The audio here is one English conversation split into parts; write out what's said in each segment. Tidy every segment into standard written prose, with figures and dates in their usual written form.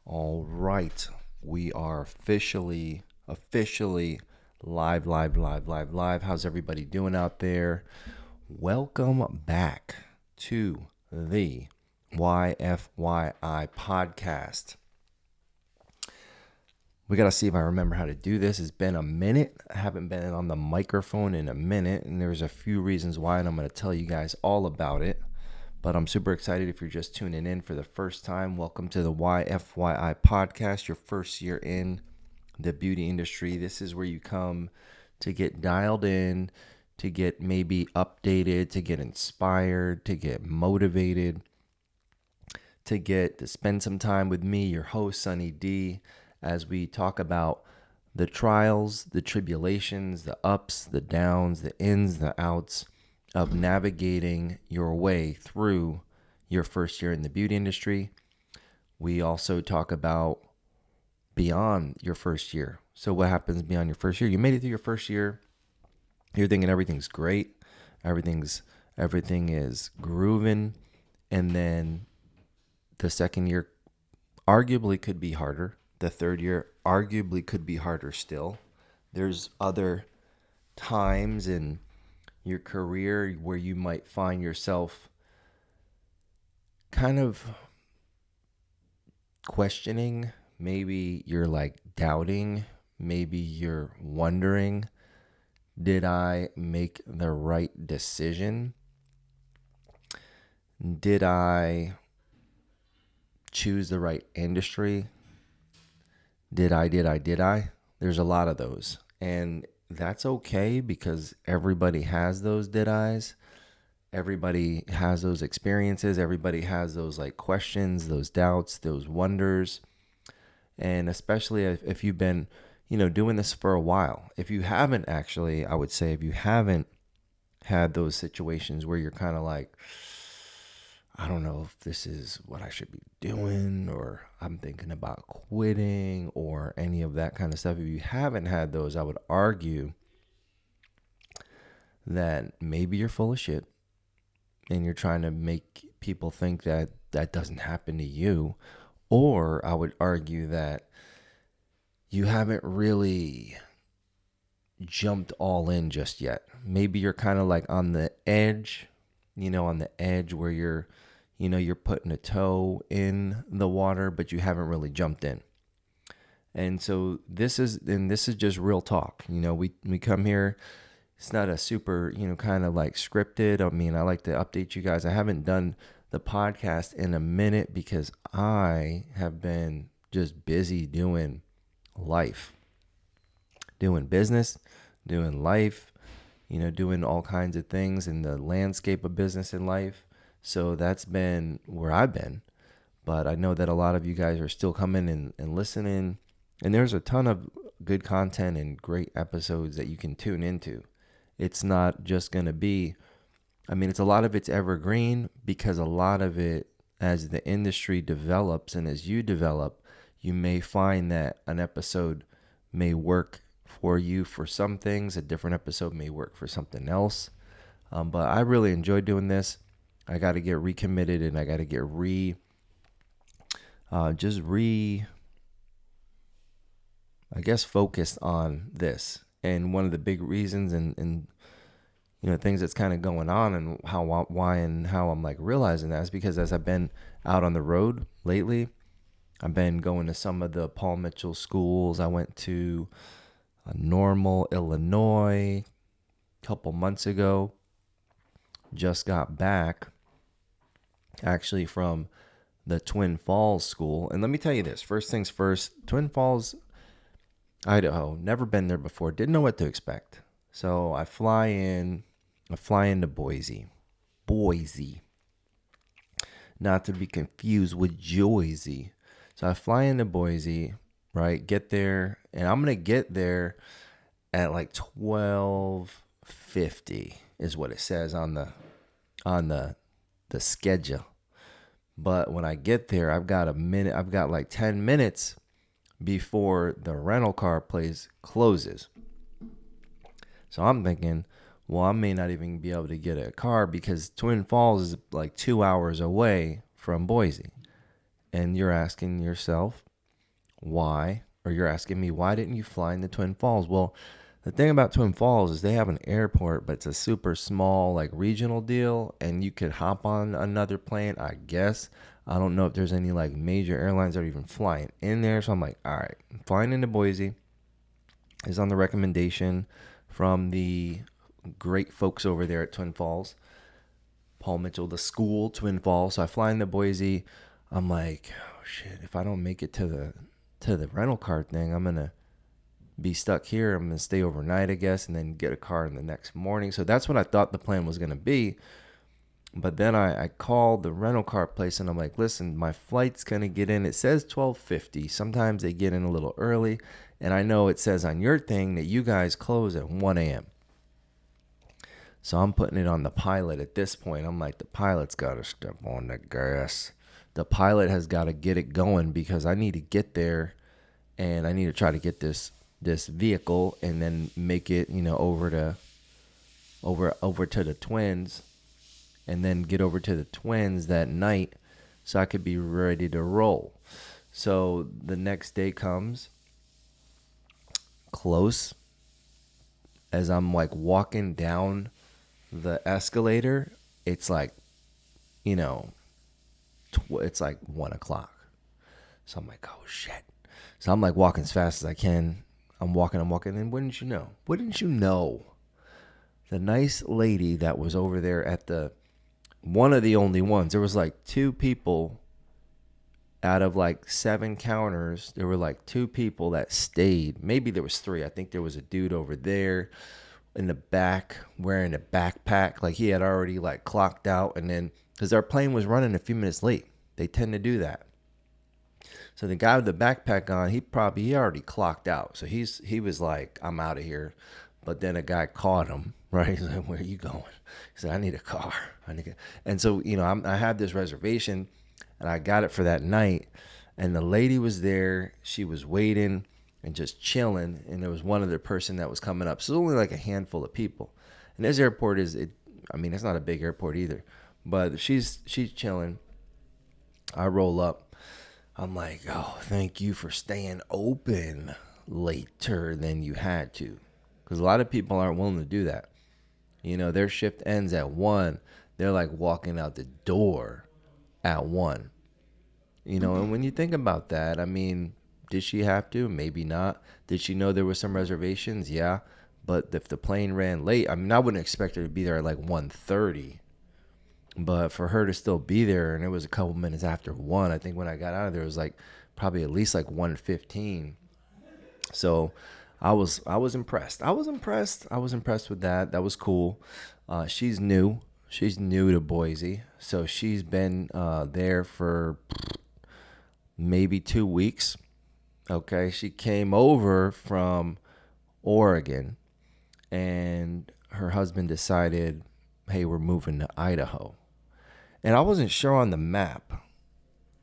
All right. We are officially live. How's everybody doing out there? Welcome back to the YFYI podcast. We got to see if I remember how to do this. It's been a minute. I haven't been on the microphone in a minute, and there's a few reasons why, and I'm going to tell you guys all about it. But I'm super excited if you're just tuning in for the first time. Welcome to the YFYI podcast, your first year in the beauty industry. This is where you come to get dialed in, to get maybe updated, to get inspired, to get motivated, to spend some time with me, your host, Sunny D, as we talk about the trials, the tribulations, the ups, the downs, the ins, the outs of navigating your way through your first year in the beauty industry. We also talk about beyond your first year. So what happens beyond your first year? You made it through your first year. You're thinking everything's great. Everything is grooving. And then the second year arguably could be harder. The third year arguably could be harder still. There's other times in your career where you might find yourself kind of questioning. Maybe you're like doubting. Maybe you're wondering, did I make the right decision? Did I choose the right industry? Did I? There's a lot of those. And that's okay because everybody has those did I's. Everybody has those experiences. Everybody has those like questions, those doubts, those wonders. And especially if you've been, doing this for a while. If you haven't actually, I would say if you haven't had those situations where you're kind of like, I don't know if this is what I should be doing, or I'm thinking about quitting, or any of that kind of stuff. If you haven't had those, I would argue that maybe you're full of shit and you're trying to make people think that that doesn't happen to you. Or I would argue that you haven't really jumped all in just yet. Maybe you're kind of like on the edge, where you're putting a toe in the water, but you haven't really jumped in. And so this is just real talk. We come here. It's not a super, kind of like scripted. I mean, I like to update you guys. I haven't done the podcast in a minute because I have been just busy doing life, doing business, doing life, doing all kinds of things in the landscape of business and life. So that's been where I've been. But I know that a lot of you guys are still coming and listening. And there's a ton of good content and great episodes that you can tune into. It's not just going to be, it's a lot of it's evergreen because a lot of it, as the industry develops and as you develop, you may find that an episode may work for you for some things. A different episode may work for something else. But I really enjoy doing this. I got to get recommitted and I got to get focused on this. And one of the big reasons and things that's kind of going on and why and how I'm like realizing that is because as I've been out on the road lately, I've been going to some of the Paul Mitchell schools. I went to Normal, Illinois a couple months ago. Just got back actually from the Twin Falls school. And let me tell you this, first things first, Twin Falls, Idaho, never been there before, didn't know what to expect. So I fly into Boise, not to be confused with Joyzy. So I fly into Boise, right? Get there, and I'm gonna get there at like 12:50 is what it says on the schedule. But when I get there, I've got like 10 minutes before the rental car place closes. So I'm thinking, well, I may not even be able to get a car because Twin Falls is like 2 hours away from Boise. And you're asking yourself, why, or you're asking me, why didn't you fly into Twin Falls? Well, the thing about Twin Falls is they have an airport, but it's a super small, like regional deal, and you could hop on another plane, I guess. I don't know if there's any like major airlines that are even flying in there. So I'm like, all right, I'm flying into Boise is on the recommendation from the great folks over there at Twin Falls. Paul Mitchell, the school, Twin Falls. So I fly into Boise. I'm like, oh shit, if I don't make it to the rental car thing, I'm gonna be stuck here. I'm gonna stay overnight, I guess, and then get a car in the next morning. So that's what I thought the plan was gonna be. But then I called the rental car place and I'm like, listen, my flight's gonna get in. It says 12:50. Sometimes they get in a little early, and I know it says on your thing that you guys close at 1 a.m. So I'm putting it on the pilot at this point. I'm like, the pilot's got to step on the gas. The pilot has got to get it going because I need to get there, and I need to try to get this vehicle and then make it, over to the Twins, and then get over to the Twins that night so I could be ready to roll. So the next day comes close as I'm like walking down the escalator. It's like, it's like 1 o'clock. So I'm like, oh shit. So I'm like walking as fast as I can. I'm walking. And wouldn't you know, the nice lady that was over there at one of the only ones, there was like 2 people out of like 7 counters. There were like 2 people that stayed. Maybe there was 3. I think there was a dude over there in the back wearing a backpack. Like he had already like clocked out, and then because our plane was running a few minutes late, they tend to do that. So the guy with the backpack on, he already clocked out. So he was like, I'm out of here. But then a guy caught him, right? He's like, where are you going? He said, I need a car. And so, I had this reservation and I got it for that night. And the lady was there. She was waiting and just chilling. And there was one other person that was coming up. So only like a handful of people. And this airport it's not a big airport either. But she's chilling. I roll up. I'm like, oh, thank you for staying open later than you had to. Because a lot of people aren't willing to do that. Their shift ends at 1. They're like walking out the door at 1. And when you think about that, did she have to? Maybe not. Did she know there were some reservations? Yeah. But if the plane ran late, I wouldn't expect her to be there at like 1:30. But for her to still be there, and it was a couple minutes after 1, I think when I got out of there, it was like probably at least like 1:15. So I was impressed. I was impressed with that. That was cool. She's new. She's new to Boise. So she's been there for maybe 2 weeks. Okay. She came over from Oregon, and her husband decided, hey, we're moving to Idaho. And I wasn't sure on the map.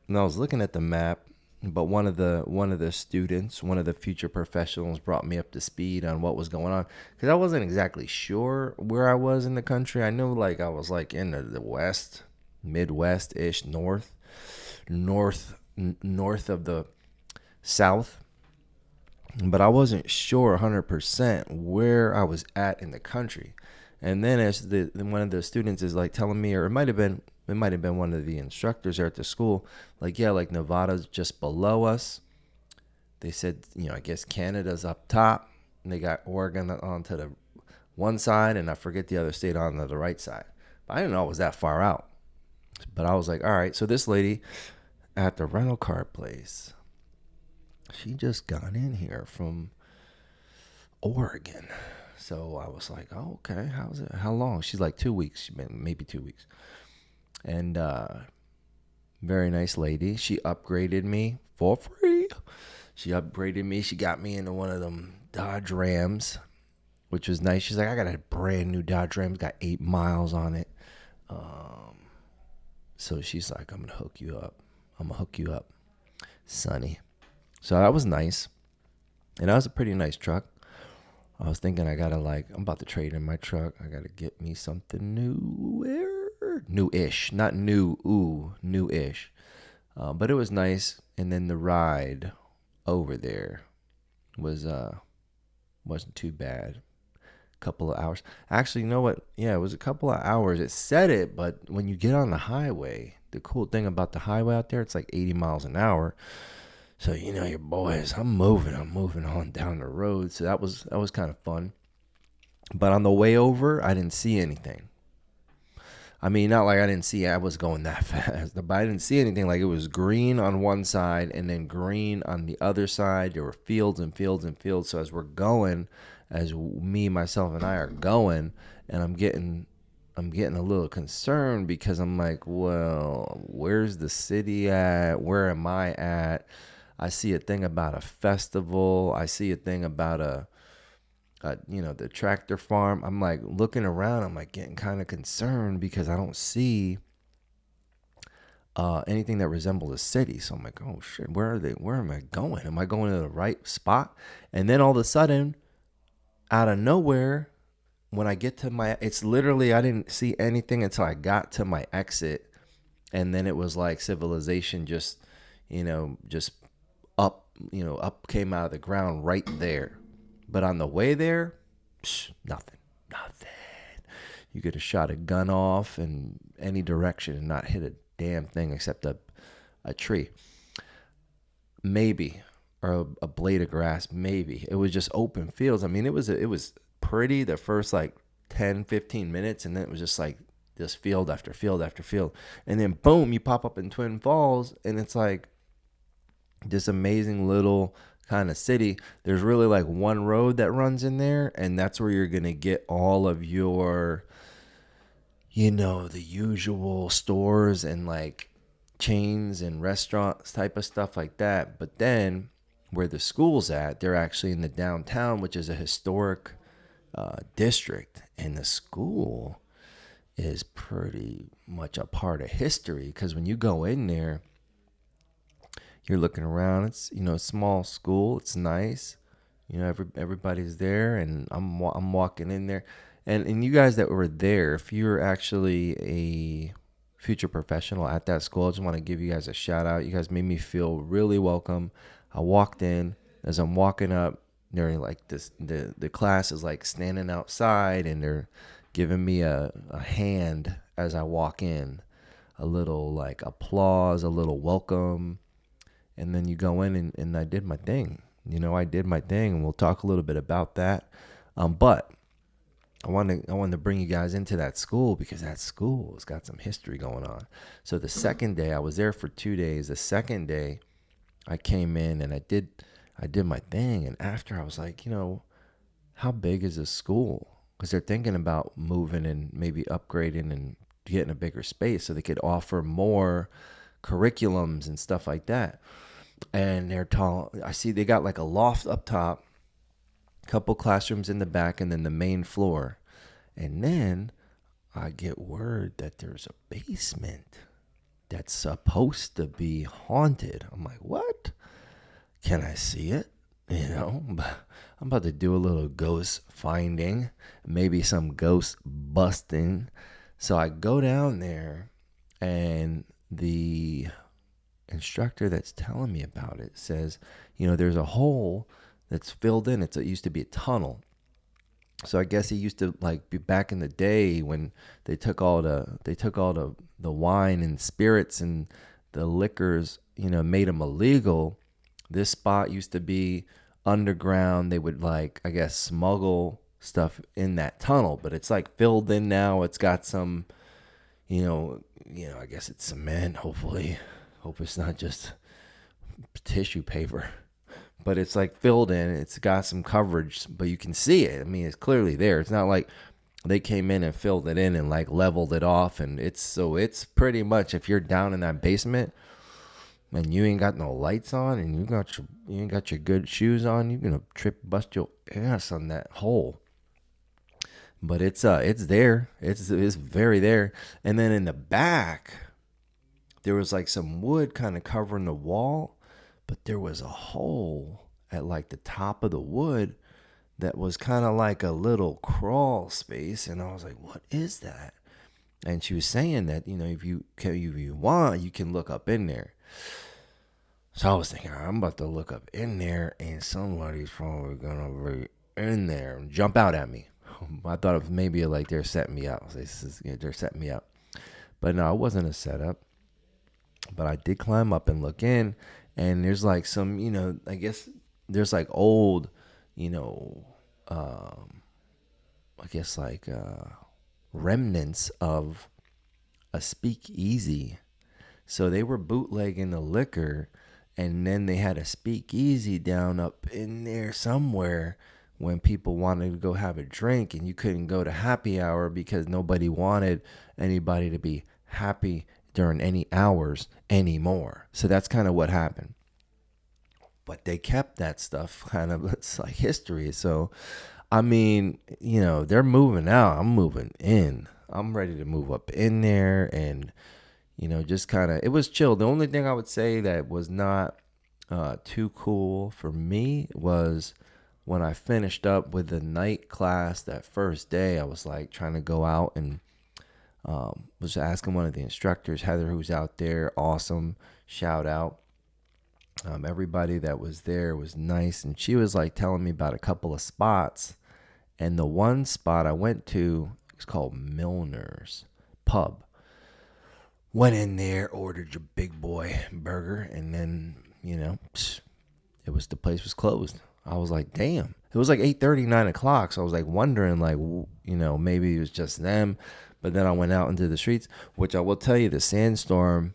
And I was looking at the map, but one of the students, one of the future professionals, brought me up to speed on what was going on, because I wasn't exactly sure where I was in the country. I knew like I was like in the west, Midwest-ish, north of the south, but I wasn't sure 100% where I was at in the country. And then as one of the students is like telling me, or it might have been one of the instructors there at the school, like, yeah, like Nevada's just below us. They said, I guess Canada's up top, and they got Oregon onto the one side, and I forget the other state on the right side. But I didn't know it was that far out. But I was like, all right. So this lady at the rental car place, she just got in here from Oregon. So I was like, oh, okay, how's it? How long? She's like 2 weeks. She's been maybe 2 weeks. And very nice lady. She upgraded me for free. She got me into one of them Dodge Rams, which was nice. She's like, I got a brand new Dodge Ram. It's got 8 miles on it. So she's like, I'm going to hook you up, Sonny. So that was nice. And that was a pretty nice truck. I was thinking I'm about to trade in my truck. I got to get me something newish, not new, newish. But it was nice. And then the ride, over there was wasn't too bad. Couple of hours. Actually, you know what? Yeah, it was a couple of hours. It said it, but when you get on the highway, the cool thing about the highway out there, it's like 80 miles an hour. So you know your boys, I'm moving on down the road. So that was kind of fun. But on the way over, I didn't see anything. I mean, not like I was going that fast, but I didn't see anything. Like it was green on one side and then green on the other side. There were fields and fields and fields. So as we're going, as me, myself, and I are going, and I'm getting a little concerned because I'm like, well, where's the city at? Where am I at? I see a thing about a festival. I see a thing about the tractor farm. I'm like looking around. I'm like getting kind of concerned because I don't see anything that resembles a city. So I'm like, oh shit, where are they? Where am I going? Am I going to the right spot? And then all of a sudden, out of nowhere, when I get to it's literally, I didn't see anything until I got to my exit. And then it was like civilization just up came out of the ground right there. But on the way there, nothing. You could have shot a gun off in any direction and not hit a damn thing except a tree. Maybe. Or a blade of grass, maybe. It was just open fields. I mean, it was pretty the first like 10, 15 minutes, and then it was just like this field after field after field. And then boom, you pop up in Twin Falls, and it's like this amazing little kind of city. There's really like one road that runs in there, and that's where you're gonna get all of your the usual stores and like chains and restaurants type of stuff like that. But then where the school's at, they're actually in the downtown, which is a historic district, and the school is pretty much a part of history because when you go in there, you're looking around. It's a small school. It's nice. Everybody's there, and I'm walking in there, and you guys that were there, if you're actually a future professional at that school, I just want to give you guys a shout out. You guys made me feel really welcome. I walked in. As I'm walking up, they're like this. The class is like standing outside, and they're giving me a hand as I walk in, a little like applause, a little welcome. And then you go in and I did my thing. I did my thing, and we'll talk a little bit about that. But I wanted to bring you guys into that school because that school has got some history going on. So the second day, I was there for 2 days. The second day, I came in and I did my thing. And after, I was like, how big is this school? Because they're thinking about moving and maybe upgrading and getting a bigger space so they could offer more curriculums and stuff like that. And they're tall. I see they got like a loft up top, a couple classrooms in the back, and then the main floor. And then I get word that there's a basement that's supposed to be haunted. I'm like, what? Can I see it? I'm about to do a little ghost finding, maybe some ghost busting. So I go down there, and the instructor that's telling me about it says, there's a hole that's filled in. It used to be a tunnel. So I guess it used to like be back in the day when they took all the wine and spirits and the liquors, made them illegal. This spot used to be underground. They would like, I guess, smuggle stuff in that tunnel, but it's like filled in now. It's got some, I guess it's cement, hopefully. Hope it's not just tissue paper, but it's like filled in. It's got some coverage, but you can see it. I mean, it's clearly there. It's not like they came in and filled it in and like leveled it off. And it's pretty much, if you're down in that basement and you ain't got no lights on and you ain't got your good shoes on, you're gonna bust your ass on that hole. But it's there. It's very there. And then in the back, there was like some wood kind of covering the wall, but there was a hole at like the top of the wood that was kind of like a little crawl space. And I was like, what is that? And she was saying that, if you want, you can look up in there. So I was thinking, I'm about to look up in there, and somebody's probably gonna be in there and jump out at me. I thought it was maybe like they're setting me up. They're setting me up, but no, it wasn't a setup. But I did climb up and look in, and there's like some, I guess there's like old, you know, I guess like remnants of a speakeasy. So they were bootlegging the liquor, and then they had a speakeasy down up in there somewhere when people wanted to go have a drink, and you couldn't go to happy hour because nobody wanted anybody to be happy during any hours anymore. So that's kind of what happened. But they kept that stuff kind of, it's like history. So, I mean, they're moving out. I'm moving in. I'm ready to move up in there and, just kind of, it was chill. The only thing I would say that was not too cool for me was when I finished up with the night class that first day. I was like trying to go out and was asking one of the instructors, Heather, who's out there, awesome, shout out. Everybody that was there was nice, and she was like telling me about a couple of spots. And the one spot I went to was called Milner's Pub. Went in there, ordered your big boy burger, and then the place was closed. I was like, damn. It was like 8:30, 9 o'clock. So I was like wondering, like, maybe it was just them. But then I went out into the streets, which I will tell you, the sandstorm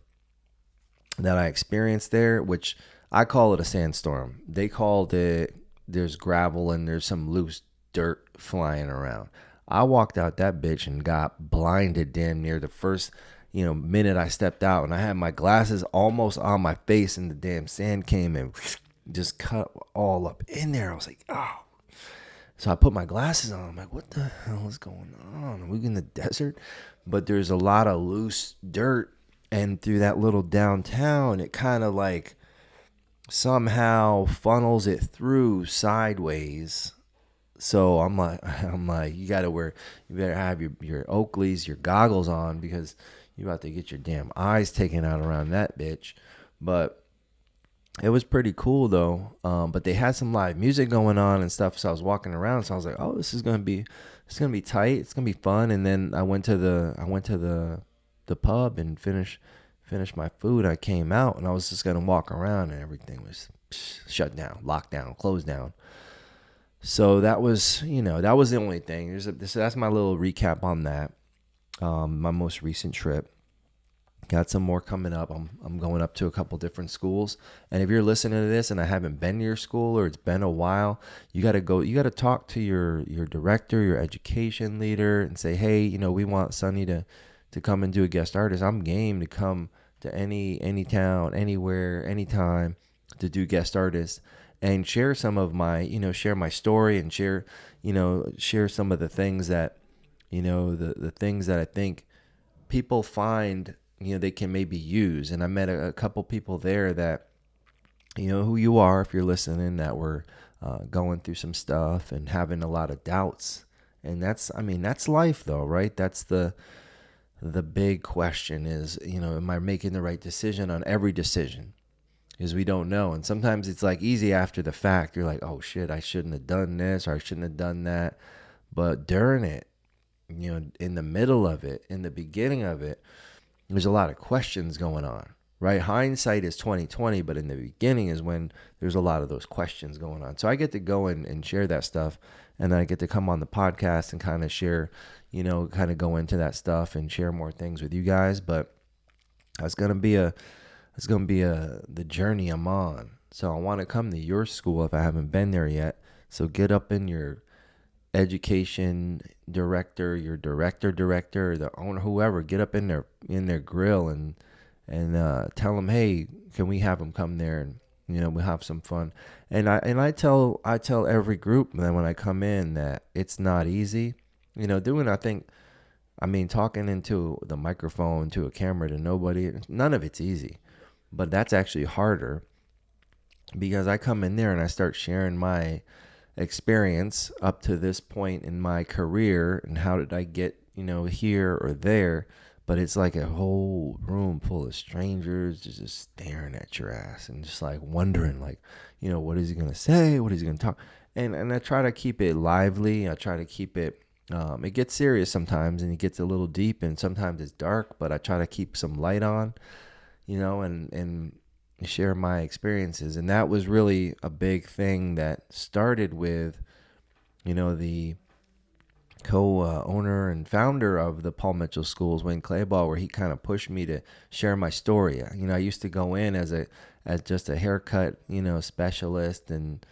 that I experienced there, which I call it a sandstorm. They called it, there's gravel and there's some loose dirt flying around. I walked out that bitch and got blinded damn near the first, minute I stepped out, and I had my glasses almost on my face, and the damn sand came and just cut all up in there. I was like, oh. So I put my glasses on. I'm like, what the hell is going on? Are we in the desert? But there's a lot of loose dirt, and through that little downtown, it kind of like somehow funnels it through sideways. So I'm like, you better have your Oakleys, your goggles on, because you about to get your damn eyes taken out around that bitch. But it was pretty cool though. But they had some live music going on and stuff. So I was walking around. So I was like, oh, this is gonna be tight. It's gonna be fun. And then I went to the pub and finished my food. I came out and I was just gonna walk around, and everything was shut down, locked down, closed down. So that was the only thing. That's my little recap on that. My most recent trip. Got some more coming up. I'm going up to a couple different schools. And if you're listening to this and I haven't been to your school, or it's been a while, you got to talk to your director, your education leader, and say, hey, we want Sonny to come and do a guest artist. I'm game to come to any town, anywhere, anytime to do guest artists and share some of my, share my story and share some of the things that, the things that I think people find, they can maybe use. And I met a couple people there that, who you are, if you're listening, that were going through some stuff and having a lot of doubts. And that's life though, right? That's the big question is, am I making the right decision on every decision? Because we don't know. And sometimes it's like easy after the fact. You're like, oh shit, I shouldn't have done this, or I shouldn't have done that. But during it, in the middle of it, in the beginning of it, there's a lot of questions going on, right? Hindsight is 2020, but in the beginning is when there's a lot of those questions going on. So I get to go and share that stuff, and then I get to come on the podcast and kind of share, kind of go into that stuff and share more things with you guys. But that's gonna be the journey I'm on. So I want to come to your school if I haven't been there yet. So get up in your education director, your director, the owner, whoever, get up in their grill and tell them, hey, can we have them come there and we'll have some fun. And I tell every group that when I come in that it's not easy, talking into the microphone, to a camera, to nobody, none of it's easy. But that's actually harder, because I come in there and I start sharing my experience up to this point in my career and how did I get, here or there. but it's like a whole room full of strangers just staring at your ass and just like wondering, like, what is he gonna say? What is he gonna talk? And I try to keep it lively. I try to keep it. It gets serious sometimes, and it gets a little deep, and sometimes it's dark. But I try to keep some light on, and share my experiences. And that was really a big thing that started with, the co-owner and founder of the Paul Mitchell Schools, Wayne Clayball, where he kind of pushed me to share my story. I used to go in as just a haircut, specialist and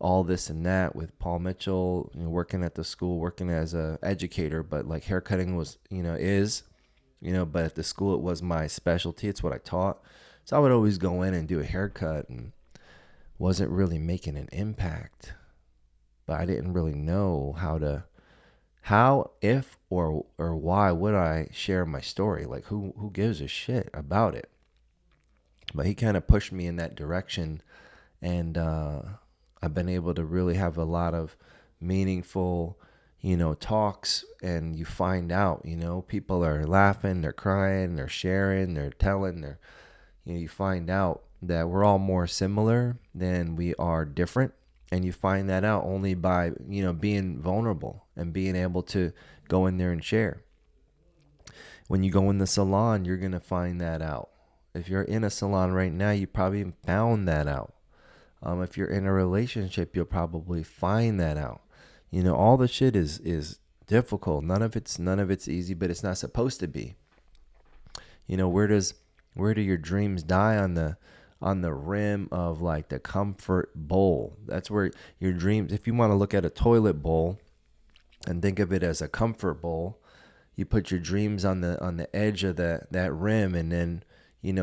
all this and that with Paul Mitchell, working at the school, working as a educator, but like haircutting was, but at the school it was my specialty. It's what I taught. So I would always go in and do a haircut and wasn't really making an impact, but I didn't really know how, if, or why would I share my story? Like who gives a shit about it? But he kind of pushed me in that direction, and I've been able to really have a lot of meaningful, talks, and you find out, people are laughing, they're crying, they're sharing, they're telling, you find out that we're all more similar than we are different. And you find that out only by, being vulnerable and being able to go in there and share. When you go in the salon, you're going to find that out. If you're in a salon right now, you probably found that out. If you're in a relationship, you'll probably find that out. All the shit is difficult. None of it's easy, but it's not supposed to be. Where do your dreams die? On the rim of like the comfort bowl. That's where your dreams, if you want to look at a toilet bowl and think of it as a comfort bowl, you put your dreams on the edge of that rim, and then,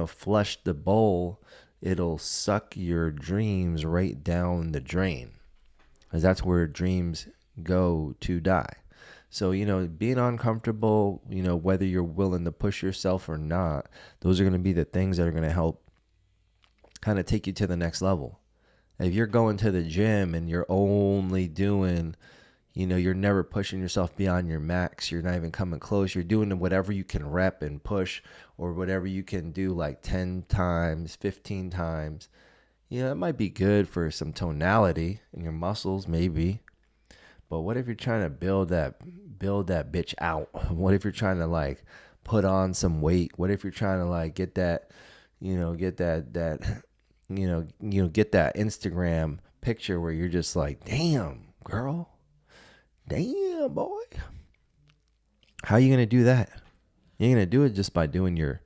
flush the bowl. It'll suck your dreams right down the drain, because that's where dreams go to die. So, being uncomfortable, whether you're willing to push yourself or not, those are going to be the things that are going to help kind of take you to the next level. If you're going to the gym and you're only doing, you're never pushing yourself beyond your max, you're not even coming close, you're doing whatever you can rep and push, or whatever you can do like 10 times, 15 times, it might be good for some tonality in your muscles, maybe. But what if you're trying to build that bitch out? What if you're trying to like put on some weight? What if you're trying to like get that Instagram picture where you're just like, damn, girl, damn, boy. How are you going to do that? You're going to do it just by doing your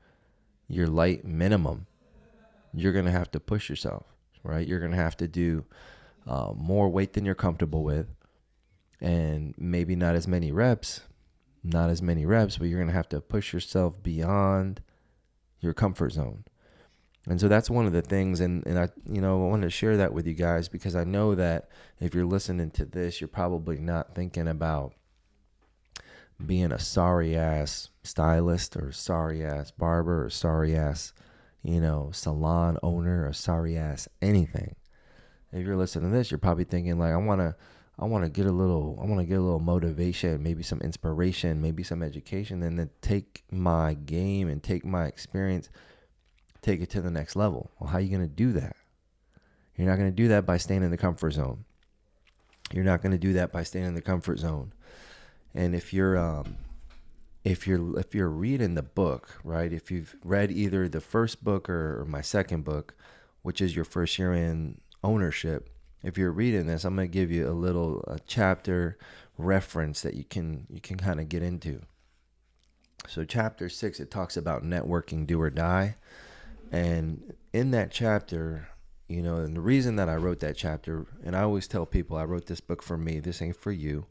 light minimum. You're going to have to push yourself, right? You're going to have to do more weight than you're comfortable with, and maybe not as many reps, but you're going to have to push yourself beyond your comfort zone. And so that's one of the things, and I want to share that with you guys, because I know that if you're listening to this, you're probably not thinking about being a sorry-ass stylist, or sorry-ass barber, or sorry-ass, salon owner, or sorry-ass anything. If you're listening to this, you're probably thinking like, I want to get a little motivation, maybe some inspiration, maybe some education, and then take my game and take my experience, take it to the next level. Well, how are you going to do that? You're not going to do that by staying in the comfort zone. And if you're reading the book, right? If you've read either the first book or my second book, which is your first year in ownership, if you're reading this, I'm going to give you a chapter reference that you can kind of get into. So chapter 6, it talks about networking, do or die. And in that chapter, and the reason that I wrote that chapter, and I always tell people, I wrote this book for me. This ain't for you.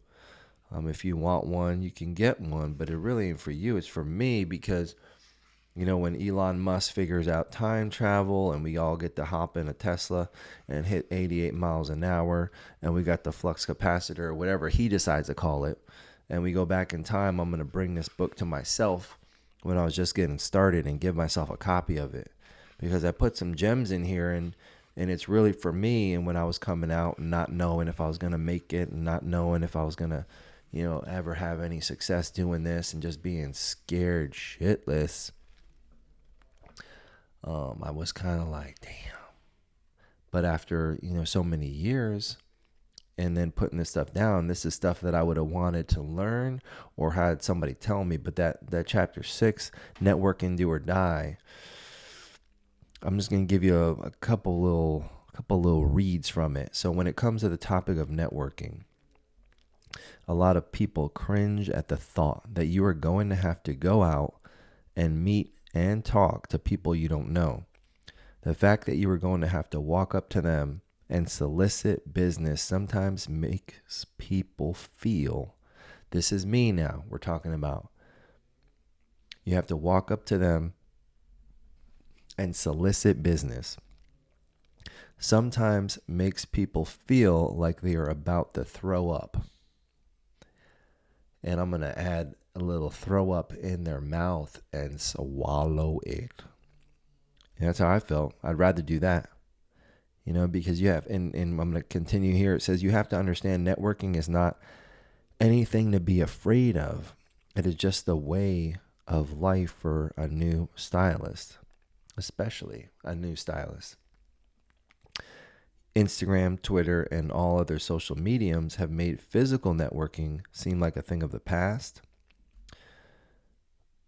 If you want one, you can get one, but it really ain't for you. It's for me, because, when Elon Musk figures out time travel and we all get to hop in a Tesla and hit 88 miles an hour, and we got the flux capacitor or whatever he decides to call it, and we go back in time, I'm going to bring this book to myself when I was just getting started and give myself a copy of it, because I put some gems in here, and it's really for me. And when I was coming out and not knowing if I was going to make it, and not knowing if I was going to, ever have any success doing this and just being scared shitless, I was kind of like, damn. But after, so many years and then putting this stuff down, this is stuff that I would have wanted to learn or had somebody tell me. But that chapter 6, networking, do or die, I'm just going to give you a couple little reads from it. So when it comes to the topic of networking, a lot of people cringe at the thought that you are going to have to go out and meet and talk to people you don't know. The fact that you are going to have to walk up to them and solicit business sometimes makes people feel, this is me now, we're talking about. You have to walk up to them and solicit business. Sometimes makes people feel like they are about to throw up. And I'm going to add a little throw up in their mouth and swallow it. And that's how I felt. I'd rather do that. Because you have, and I'm going to continue here. It says you have to understand networking is not anything to be afraid of. It is just the way of life for a new stylist, especially a new stylist. Instagram, Twitter, and all other social mediums have made physical networking seem like a thing of the past.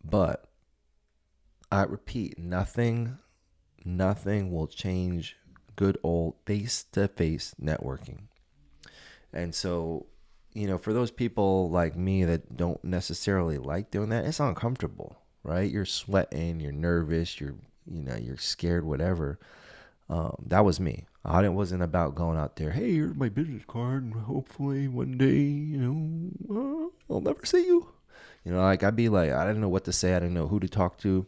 But I repeat, nothing will change good old face-to-face networking. And so, for those people like me that don't necessarily like doing that, it's uncomfortable, right? You're sweating, you're nervous, you're scared, whatever. That was me. I wasn't about going out there, hey, here's my business card, and hopefully one day, I'll never see you. I'd be like, I didn't know what to say. I didn't know who to talk to.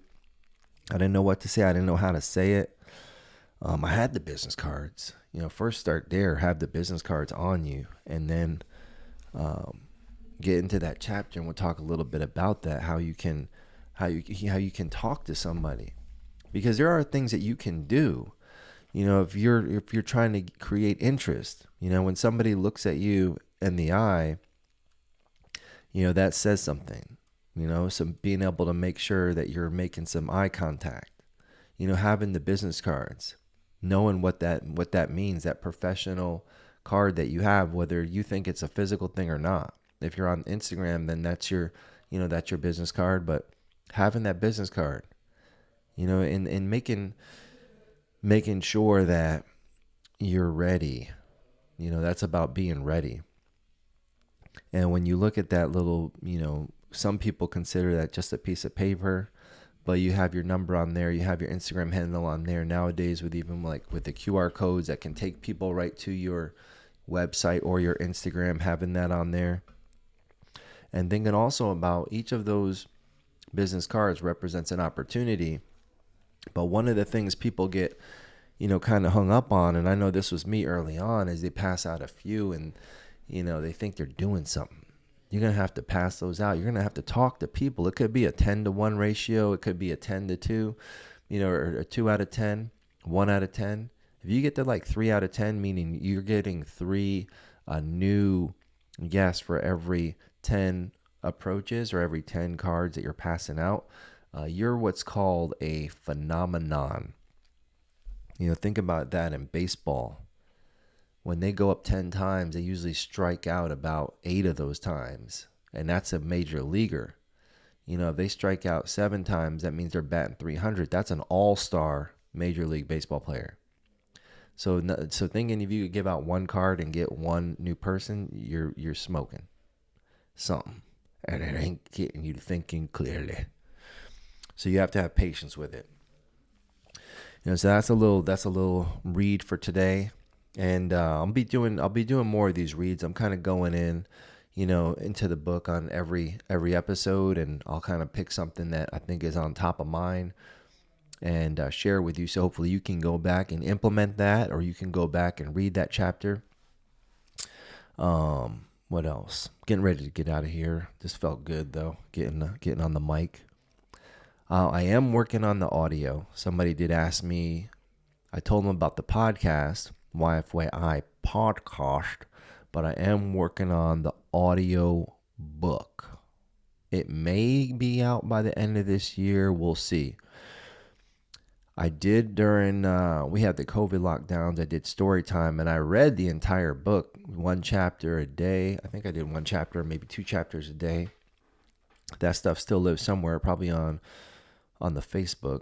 I didn't know what to say. I didn't know how to say it. I had the business cards. First start there, have the business cards on you, and then get into that chapter, and we'll talk a little bit about that, how you can talk to somebody, because there are things that you can do. If you're trying to create interest, when somebody looks at you in the eye, that says something. So being able to make sure that you're making some eye contact, having the business cards, knowing what that means, that professional card that you have, whether you think it's a physical thing or not. If you're on Instagram, then that's your business card, but having that business card, and making sure that you're ready, that's about being ready. And when you look at that little, some people consider that just a piece of paper, but you have your number on there, you have your Instagram handle on there. Nowadays, with the QR codes that can take people right to your website or your Instagram, having that on there. And thinking also about each of those business cards represents an opportunity. But one of the things people get, kind of hung up on, and I know this was me early on, is they pass out a few and, they think they're doing something. You're going to have to pass those out. You're going to have to talk to people. It could be a 10-to-1 ratio. It could be a 10-to-2, or a 2 out of 10, 1 out of 10. If you get to like 3 out of 10, meaning you're getting 3 new guests for every 10 approaches or every 10 cards that you're passing out, you're what's called a phenomenon. Think about that in baseball. When they go up 10 times, they usually strike out about 8 of those times. And that's a major leaguer. If they strike out 7 times, that means they're batting 300. That's an all-star Major League Baseball player. So thinking if you could give out 1 card and get 1 new person, you're smoking something. And it ain't getting you thinking clearly. So you have to have patience with it. So that's a little read for today. And I'll be doing more of these reads. I'm kind of going in, into the book on every episode, and I'll kind of pick something that I think is on top of mine and share with you. So hopefully you can go back and implement that, or you can go back and read that chapter. What else? Getting ready to get out of here. This felt good though, getting on the mic. I am working on the audio. Somebody did ask me. I told them about the podcast, YFYI podcast, but I am working on the audio book. It may be out by the end of this year. We'll see. I did during, we had the COVID lockdowns, I did story time, and I read the entire book, one chapter a day. I think I did one chapter, maybe 2 chapters a day. That stuff still lives somewhere, probably on the Facebook.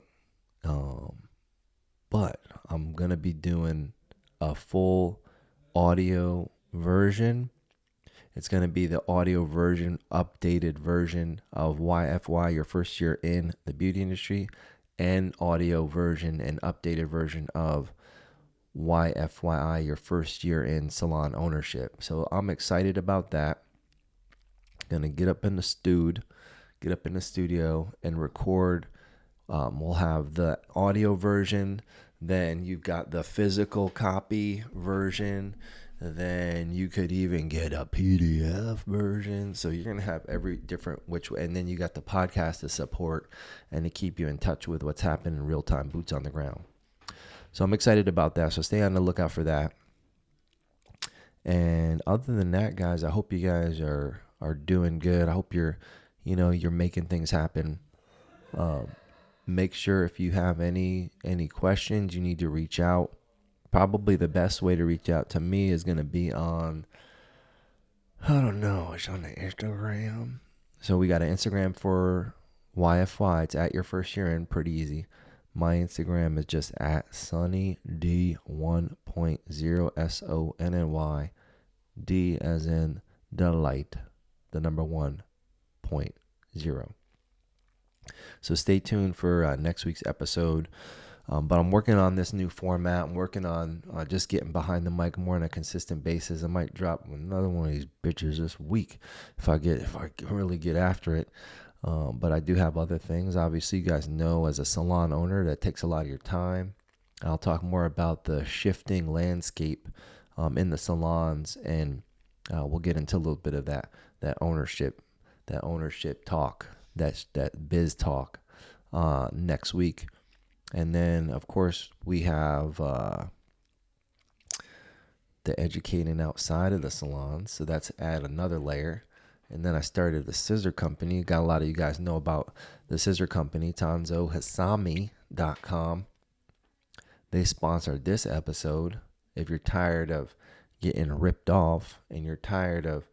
But I'm going to be doing a full audio version. It's going to be the audio version, updated version of YFY, your first year in the beauty industry, and audio version and updated version of YFYI, your first year in salon ownership. So I'm excited about that. Gonna get up in the studio and record. We'll have the audio version. Then you've got the physical copy version. Then you could even get a PDF version. So you're going to have every different which way. And then you got the podcast to support and to keep you in touch with what's happening in real time, boots on the ground. So I'm excited about that. So stay on the lookout for that. And other than that, guys, I hope you guys are doing good. I hope you're making things happen. Make sure if you have any questions, you need to reach out. Probably the best way to reach out to me is going to be on, it's on the Instagram. So we got an Instagram for YFY. It's at your first year in, pretty easy. My Instagram is just at SonnyD 1.0, SONNY, D as in delight, the number 1.0. So stay tuned for next week's episode. But I'm working on this new format. I'm working on just getting behind the mic more on a consistent basis. I might drop another one of these bitches this week if I really get after it. But I do have other things. Obviously, you guys know as a salon owner, that takes a lot of your time. I'll talk more about the shifting landscape in the salons, and we'll get into a little bit of that ownership talk, that biz talk next week. And then, of course, we have the educating outside of the salon. So that's add another layer. And then I started the scissor company. Got a lot of you guys know about the scissor company, tanzohasami.com. They sponsored this episode. If you're tired of getting ripped off and you're tired of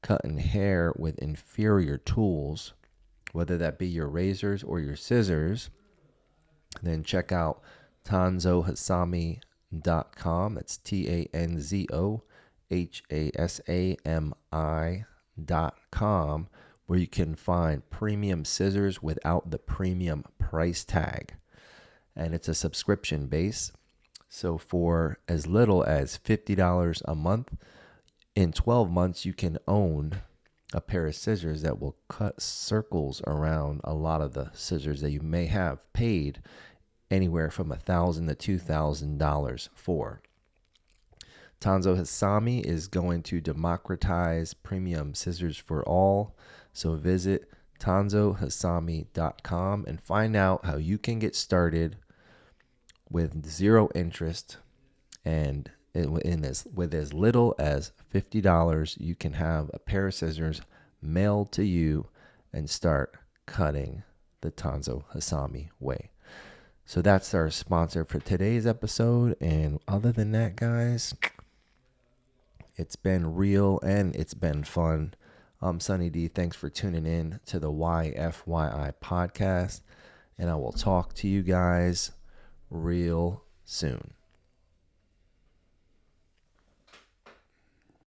cutting hair with inferior tools, whether that be your razors or your scissors, then check out tanzohasami.com. It's TANZOHASAMI.com, where you can find premium scissors without the premium price tag. And it's a subscription base. So for as little as $50 a month, in 12 months, you can own a pair of scissors that will cut circles around a lot of the scissors that you may have paid anywhere from $1,000 to $2,000 for. Tanzo Hasami is going to democratize premium scissors for all. So visit tanzohasami.com and find out how you can get started with zero interest, and with as little as $50, you can have a pair of scissors mailed to you and start cutting the Tanzo Hasami way. So that's our sponsor for today's episode. And other than that, guys, it's been real and it's been fun. I'm Sonny D. Thanks for tuning in to the YFYI podcast. And I will talk to you guys real soon.